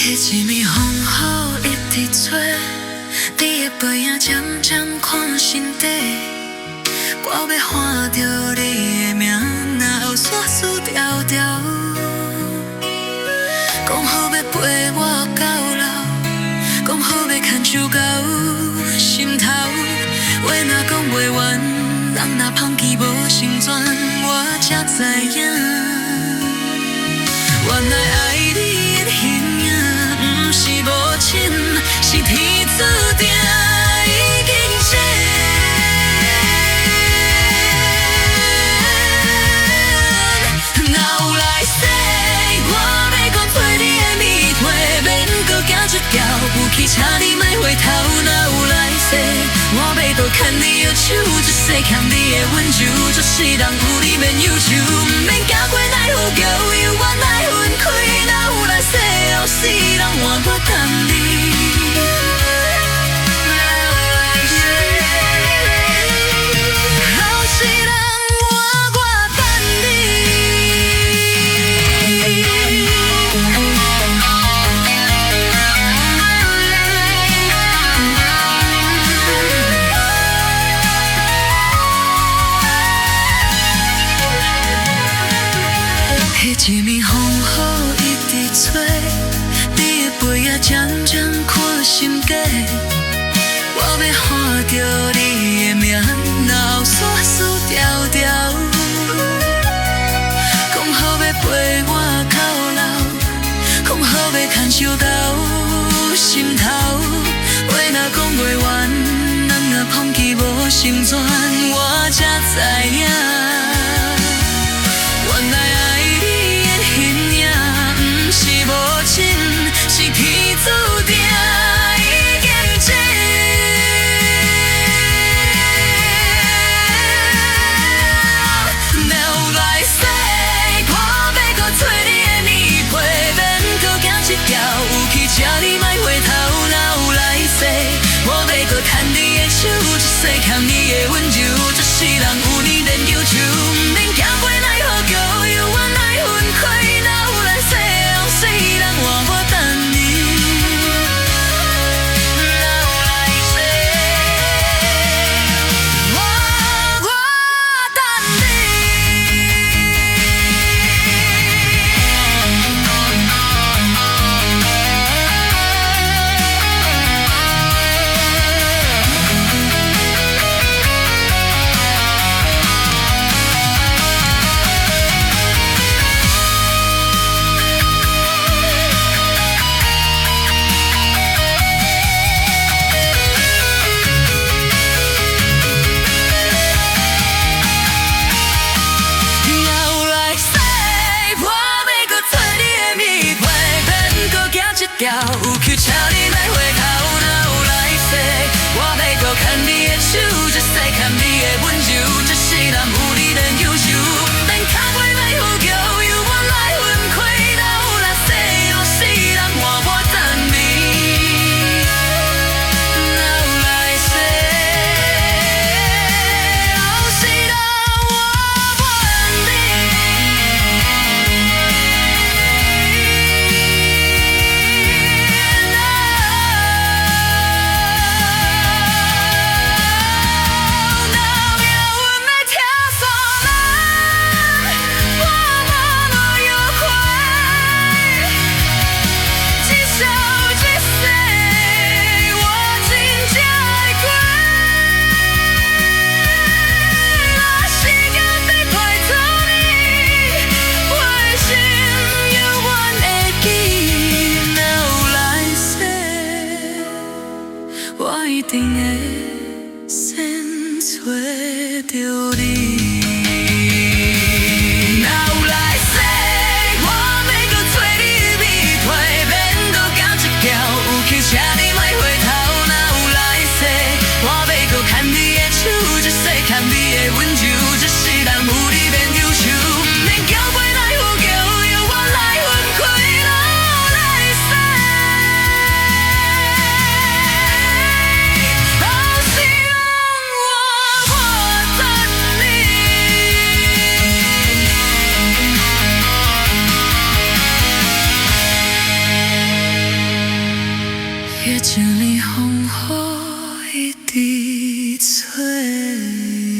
迄一暝风雨一直吹，你的背影渐渐看心底。我要喊着你的名，若后煞输条条。讲好要陪我到老，讲好要牵手到心头。话若讲袂完，人若放弃无成全，我才知影。原来爱你的形影，不是无情，是天注定已经这。哪有来世，我要搁做你的蜜花，免搁行一条，有气请你莫回头。哪有来世，我要搁牵你的手，一世欠你的温柔，这世人有你免忧愁，不免行过奈何桥，犹原来分开。哪有来世，后世人换我等你。后世人换我等迄一暝风雨一直吹，你的背影渐渐看心底。我要喊着你的名，若后煞输条条。讲好要陪我到老，讲好要牵手到心头。话若讲袂完，人若放弃无成全，我才知影。原来爱你的形影，不是无情，是天注定已经这。哪有来世，我要搁做你的蜜花，免搁行一条，有气请你莫回头。哪有来世，我要搁牵你的手，一世欠你的温柔，这世人有你免忧愁，不免行过奈何桥，犹原来分开。哪有来世，后世人换我等你。哪有来世，换我等有求请你莫回头。哪有来世，我要搁牵你的手，一世欠你的温柔，这世人有你免忧愁，不免脚过奈何桥，犹原来分开。哪有来世，后世人换我等你。哪有来世，后世人换我等你。我一定会先找到你。哪有来世，我要搁做你的蜜花，免搁行一条，有求请你莫回头。哪有来世，我要搁牵你的手，一世欠你的温柔，这世人有你免忧愁，不免行过奈何桥，犹原来分开。哪有来世。后世人换我等。夜一年风雨一直吹。